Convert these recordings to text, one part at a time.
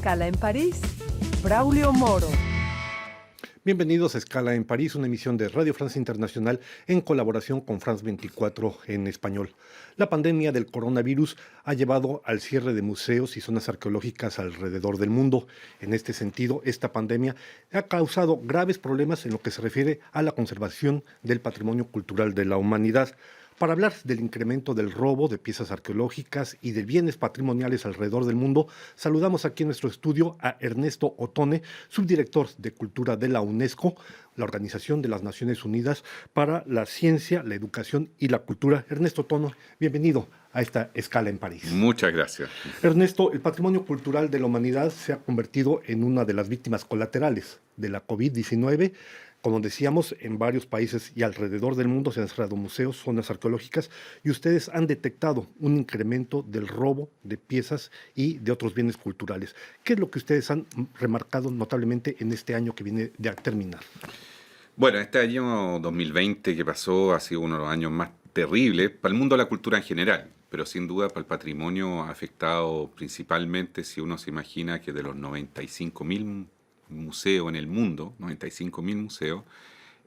Escala en París, Braulio Moro. Bienvenidos a Escala en París, una emisión de Radio Francia Internacional en colaboración con France 24 en español. La pandemia del coronavirus ha llevado al cierre de museos y zonas arqueológicas alrededor del mundo. En este sentido, esta pandemia ha causado graves problemas en lo que se refiere a la conservación del patrimonio cultural de la humanidad. Para hablar del incremento del robo de piezas arqueológicas y de bienes patrimoniales alrededor del mundo, saludamos aquí en nuestro estudio a Ernesto Otone, subdirector de Cultura de la UNESCO, la Organización de las Naciones Unidas para la Ciencia, la Educación y la Cultura. Ernesto Otone, bienvenido a esta Escala en París. Muchas gracias. Ernesto, el patrimonio cultural de la humanidad se ha convertido en una de las víctimas colaterales de la COVID-19. Como decíamos, en varios países y alrededor del mundo se han cerrado museos, zonas arqueológicas, y ustedes han detectado un incremento del robo de piezas y de otros bienes culturales. ¿Qué es lo que ustedes han remarcado notablemente en este año que viene de terminar? Bueno, este año 2020 que pasó ha sido uno de los años más terribles para el mundo de la cultura en general, pero sin duda para el patrimonio ha afectado principalmente, si uno se imagina que de los 95.000 museos en el mundo, 95.000 museos,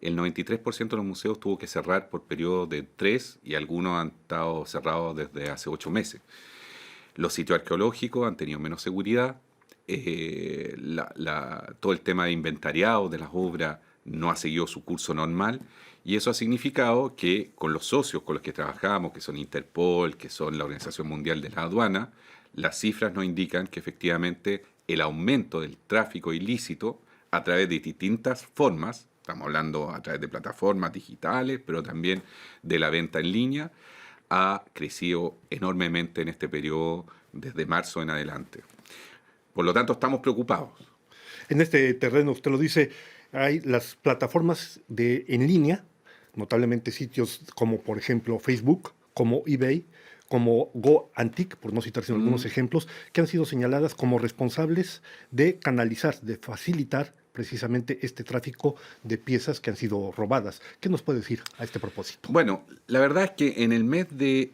el 93% de los museos tuvo que cerrar por periodos de 3 y algunos han estado cerrados desde hace 8 meses. Los sitios arqueológicos han tenido menos seguridad, todo el tema de inventariado de las obras no ha seguido su curso normal y eso ha significado que con los socios con los que trabajamos, que son Interpol, que son la Organización Mundial de la Aduana, las cifras nos indican que efectivamente el aumento del tráfico ilícito a través de distintas formas, estamos hablando a través de plataformas digitales, pero también de la venta en línea, ha crecido enormemente en este periodo desde marzo en adelante. Por lo tanto, estamos preocupados. En este terreno, usted lo dice, hay las plataformas en línea, notablemente sitios como por ejemplo Facebook, como eBay, como GoAntique, por no citar sino algunos ejemplos, que han sido señaladas como responsables de canalizar, de facilitar precisamente este tráfico de piezas que han sido robadas. ¿Qué nos puede decir a este propósito? Bueno, la verdad es que en el mes de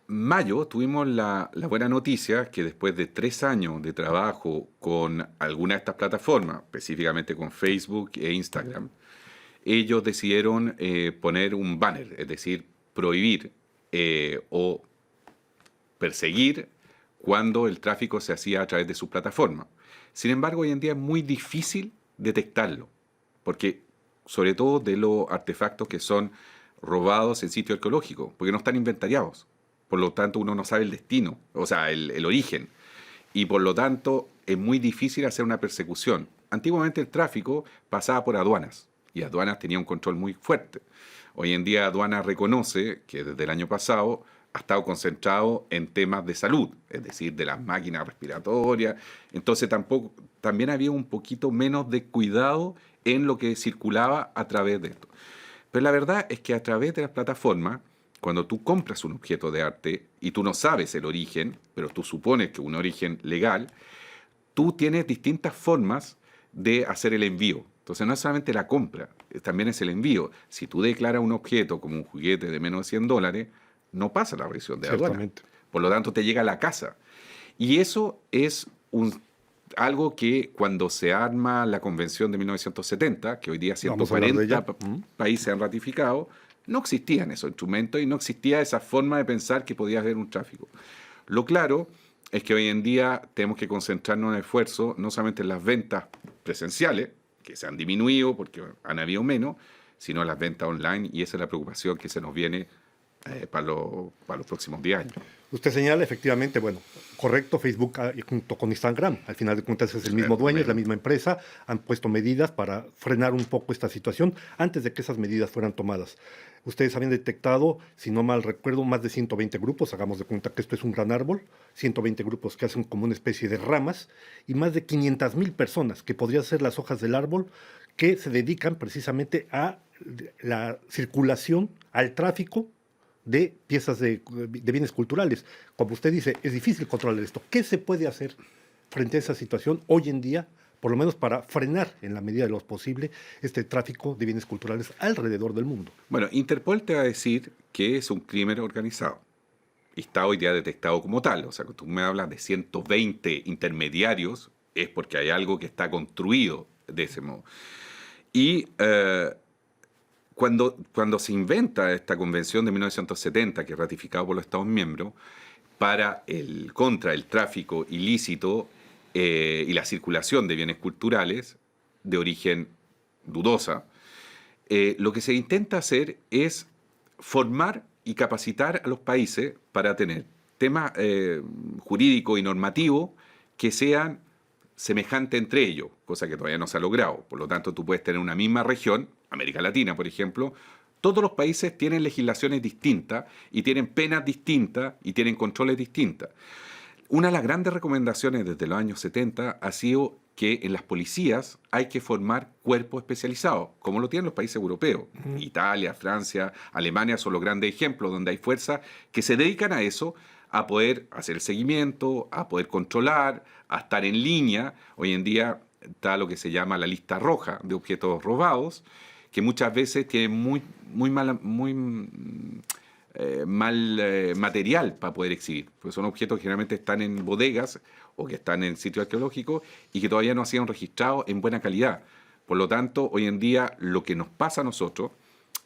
mayo tuvimos la buena noticia que después de 3 años de trabajo con alguna de estas plataformas, específicamente con Facebook e Instagram, ellos decidieron poner un banner, es decir, prohibir o perseguir cuando el tráfico se hacía a través de su plataforma. Sin embargo, hoy en día es muy difícil detectarlo, porque sobre todo de los artefactos que son robados en sitio arqueológico, porque no están inventariados. Por lo tanto, uno no sabe el destino, o sea, el origen. Y por lo tanto, es muy difícil hacer una persecución. Antiguamente el tráfico pasaba por aduanas, y aduanas tenía un control muy fuerte. Hoy en día aduanas reconoce que desde el año pasado ha estado concentrado en temas de salud, es decir, de las máquinas respiratorias. Entonces también había un poquito menos de cuidado en lo que circulaba a través de esto. Pero la verdad es que a través de las plataformas, cuando tú compras un objeto de arte y tú no sabes el origen, pero tú supones que es un origen legal, tú tienes distintas formas de hacer el envío. Entonces no es solamente la compra, también es el envío. Si tú declaras un objeto como un juguete de menos de $100, no pasa la revisión de aduana. Por lo tanto, te llega a la casa. Y eso es algo que cuando se arma la Convención de 1970, que hoy día 140 países han ratificado, no existían esos instrumentos y no existía esa forma de pensar que podía haber un tráfico. Lo claro es que hoy en día tenemos que concentrarnos en el esfuerzo, no solamente en las ventas presenciales, que se han disminuido porque han habido menos, sino en las ventas online, y esa es la preocupación que se nos viene para los próximos 10 años. Usted señala efectivamente, bueno, correcto, Facebook junto con Instagram, al final de cuentas es el mismo dueño, es la misma empresa, han puesto medidas para frenar un poco esta situación antes de que esas medidas fueran tomadas. Ustedes habían detectado, si no mal recuerdo, más de 120 grupos, hagamos de cuenta que esto es un gran árbol, 120 grupos que hacen como una especie de ramas y más de 500,000 personas, que podrían ser las hojas del árbol, que se dedican precisamente a la circulación, al tráfico de piezas de bienes culturales. Como usted dice, es difícil controlar esto. ¿Qué se puede hacer frente a esa situación hoy en día, por lo menos para frenar en la medida de lo posible este tráfico de bienes culturales alrededor del mundo? Bueno, Interpol te va a decir que es un crimen organizado y está hoy día detectado como tal. O sea, que tú me hablas de 120 intermediarios es porque hay algo que está construido de ese modo. Y cuando se inventa esta convención de 1970, que es ratificada por los Estados miembros, contra el tráfico ilícito y la circulación de bienes culturales de origen dudosa, lo que se intenta hacer es formar y capacitar a los países para tener temas jurídicos y normativos que sean semejantes entre ellos, cosa que todavía no se ha logrado. Por lo tanto, tú puedes tener una misma región, América Latina, por ejemplo, todos los países tienen legislaciones distintas y tienen penas distintas y tienen controles distintas. Una de las grandes recomendaciones desde los años 70 ha sido que en las policías hay que formar cuerpos especializados, como lo tienen los países europeos. Italia, Francia, Alemania son los grandes ejemplos donde hay fuerzas que se dedican a eso, a poder hacer el seguimiento, a poder controlar, a estar en línea. Hoy en día está lo que se llama la lista roja de objetos robados, que muchas veces tienen muy mal material para poder exhibir, porque son objetos que generalmente están en bodegas o que están en sitios arqueológicos y que todavía no han sido registrados en buena calidad. Por lo tanto, hoy en día lo que nos pasa a nosotros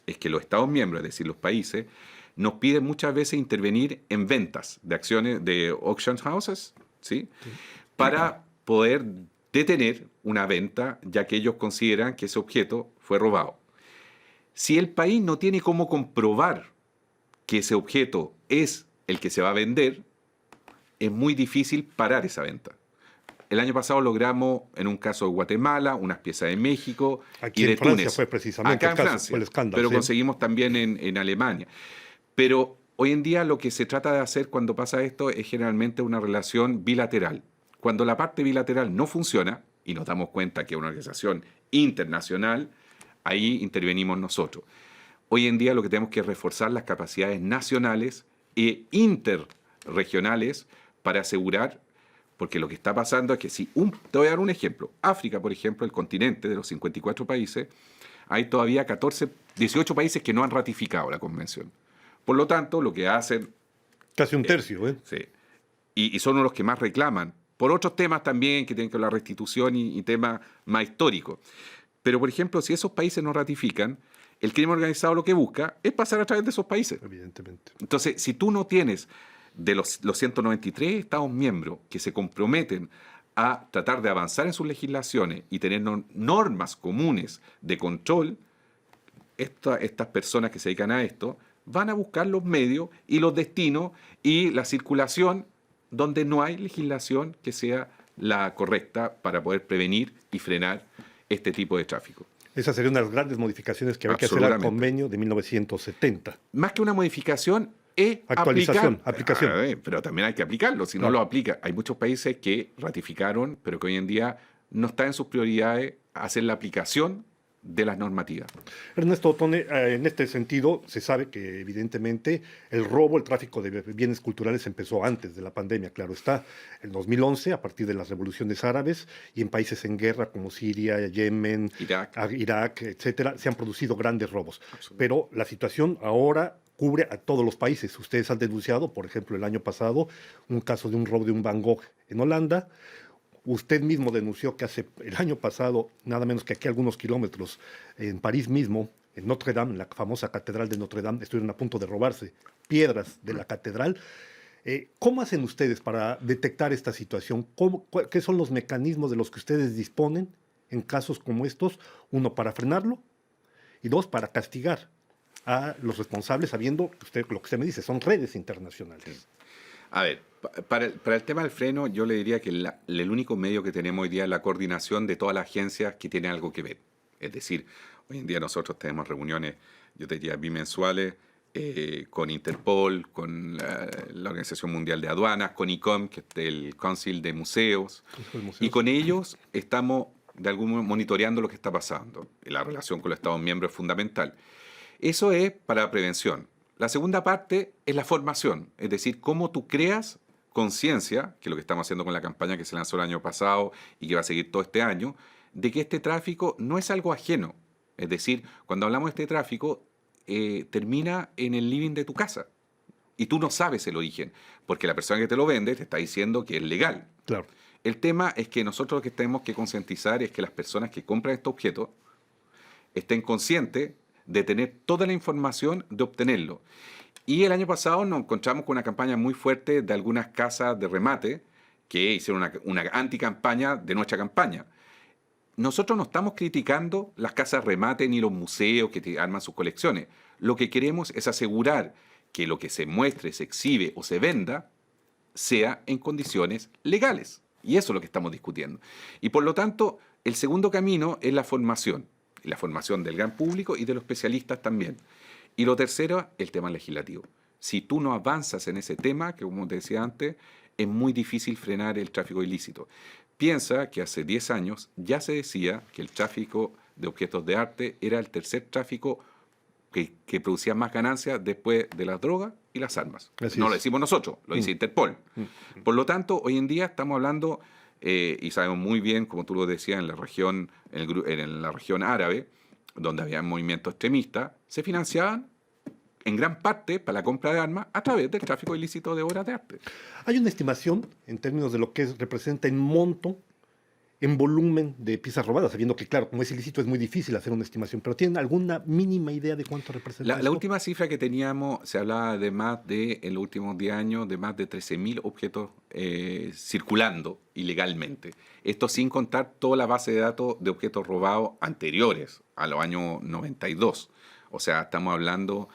es que los Estados miembros, es decir, los países, nos piden muchas veces intervenir en ventas de acciones de auction houses, ¿sí? Para poder detener una venta, ya que ellos consideran que ese objeto fue robado. Si el país no tiene cómo comprobar que ese objeto es el que se va a vender, es muy difícil parar esa venta. El año pasado logramos, en un caso de Guatemala, unas piezas de México Aquí y de en Francia Túnez. fue precisamente Acá en el caso, Francia, fue el escándalo, pero sí. conseguimos también en Alemania. Pero hoy en día lo que se trata de hacer cuando pasa esto es generalmente una relación bilateral. Cuando la parte bilateral no funciona, y nos damos cuenta que es una organización internacional, ahí intervenimos nosotros. Hoy en día lo que tenemos que reforzar las capacidades nacionales e interregionales para asegurar, porque lo que está pasando es que te voy a dar un ejemplo. África, por ejemplo, el continente de los 54 países, hay todavía 18 países que no han ratificado la convención. Por lo tanto, lo que hacen... Casi un tercio, ¿eh? Sí. Y son los que más reclaman, por otros temas también que tienen que ver con la restitución y temas más históricos. Pero, por ejemplo, si esos países no ratifican, el crimen organizado lo que busca es pasar a través de esos países. Evidentemente. Entonces, si tú no tienes de los 193 Estados miembros que se comprometen a tratar de avanzar en sus legislaciones y tener normas comunes de control, estas personas que se dedican a esto van a buscar los medios y los destinos y la circulación donde no hay legislación que sea la correcta para poder prevenir y frenar este tipo de tráfico. Esa sería una de las grandes modificaciones que había que hacer al convenio de 1970. Más que una modificación, es actualización, aplicar. aplicación. Pero también hay que aplicarlo, si no lo aplica. Hay muchos países que ratificaron, pero que hoy en día no está en sus prioridades hacer la aplicación de las normativas. Ernesto Otone, en este sentido, se sabe que evidentemente el robo, el tráfico de bienes culturales empezó antes de la pandemia, claro está, en 2011, a partir de las revoluciones árabes, y en países en guerra como Siria, Yemen, Irak, etcétera, se han producido grandes robos. Pero la situación ahora cubre a todos los países. Ustedes han denunciado, por ejemplo, el año pasado, un caso de un robo de un Van Gogh en Holanda. Usted mismo denunció que el año pasado, nada menos que aquí a algunos kilómetros, en París mismo, en Notre Dame, en la famosa catedral de Notre Dame, estuvieron a punto de robarse piedras de la catedral. ¿Cómo hacen ustedes para detectar esta situación? ¿Qué son los mecanismos de los que ustedes disponen en casos como estos? Uno, para frenarlo, y dos, para castigar a los responsables, sabiendo que lo que usted me dice, son redes internacionales. Sí. A ver, para el tema del freno, yo le diría que el único medio que tenemos hoy día es la coordinación de todas las agencias que tienen algo que ver. Es decir, hoy en día nosotros tenemos reuniones, yo te diría, bimensuales, con Interpol, con la Organización Mundial de Aduanas, con ICOM, que es el Council de Museos, y con ellos estamos de algún modo monitoreando lo que está pasando. La relación con los Estados miembros es fundamental. Eso es para prevención. La segunda parte es la formación, es decir, cómo tú creas conciencia, que es lo que estamos haciendo con la campaña que se lanzó el año pasado y que va a seguir todo este año, de que este tráfico no es algo ajeno. Es decir, cuando hablamos de este tráfico, termina en el living de tu casa y tú no sabes el origen, porque la persona que te lo vende te está diciendo que es legal. Claro. El tema es que nosotros lo que tenemos que concientizar es que las personas que compran estos objetos estén conscientes de tener toda la información de obtenerlo. Y el año pasado nos encontramos con una campaña muy fuerte de algunas casas de remate que hicieron una anticampaña de nuestra campaña. Nosotros no estamos criticando las casas remate ni los museos que arman sus colecciones. Lo que queremos es asegurar que lo que se muestre, se exhibe o se venda sea en condiciones legales. Y eso es lo que estamos discutiendo. Y por lo tanto, el segundo camino es la formación del gran público y de los especialistas también. Y lo tercero, el tema legislativo. Si tú no avanzas en ese tema, que como te decía antes, es muy difícil frenar el tráfico ilícito. Piensa que hace 10 años ya se decía que el tráfico de objetos de arte era el tercer tráfico que producía más ganancias después de las drogas y las armas. No lo decimos nosotros, lo dice Interpol. Por lo tanto, hoy en día estamos hablando, y sabemos muy bien, como tú lo decías, en la región, en la región árabe, donde había movimientos extremistas, se financiaban en gran parte para la compra de armas a través del tráfico ilícito de obras de arte. Hay una estimación en términos de lo que representa en monto, en volumen de piezas robadas, sabiendo que, claro, como es ilícito es muy difícil hacer una estimación, pero ¿tienen alguna mínima idea de cuánto representa La última cifra que teníamos, se hablaba de en los últimos 10 años, de más de 13.000 objetos circulando ilegalmente. Esto sin contar toda la base de datos de objetos robados anteriores a los años 92. O sea, estamos hablando,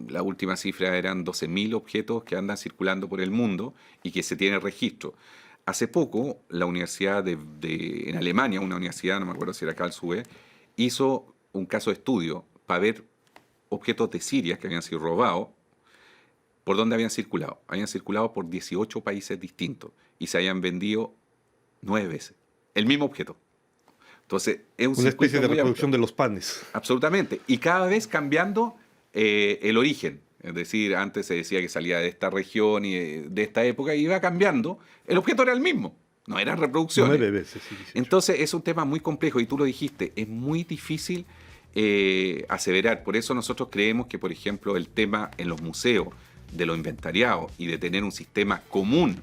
la última cifra eran 12.000 objetos que andan circulando por el mundo y que se tiene registro. Hace poco, la universidad en Alemania, una universidad, no me acuerdo si era Karlsruhe, hizo un caso de estudio para ver objetos de Siria que habían sido robados, por dónde habían circulado. Habían circulado por 18 países distintos y se habían vendido 9 veces. El mismo objeto. Entonces, es una especie de reproducción de los panes. Absolutamente. Y cada vez cambiando el origen. Es decir, antes se decía que salía de esta región y de esta época, y iba cambiando. El objeto era el mismo, no eran reproducciones. 9 veces, sí, 18. Entonces es un tema muy complejo, y tú lo dijiste, es muy difícil aseverar. Por eso nosotros creemos que, por ejemplo, el tema en los museos de lo inventariado y de tener un sistema común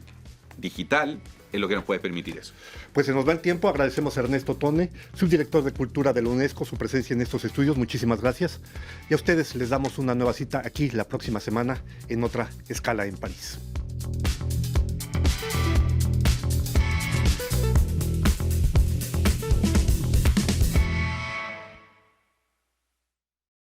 digital es lo que nos puede permitir eso. Pues se nos va el tiempo. Agradecemos a Ernesto Tone, subdirector de Cultura de la UNESCO, su presencia en estos estudios. Muchísimas gracias. Y a ustedes les damos una nueva cita aquí la próxima semana en otra escala en París.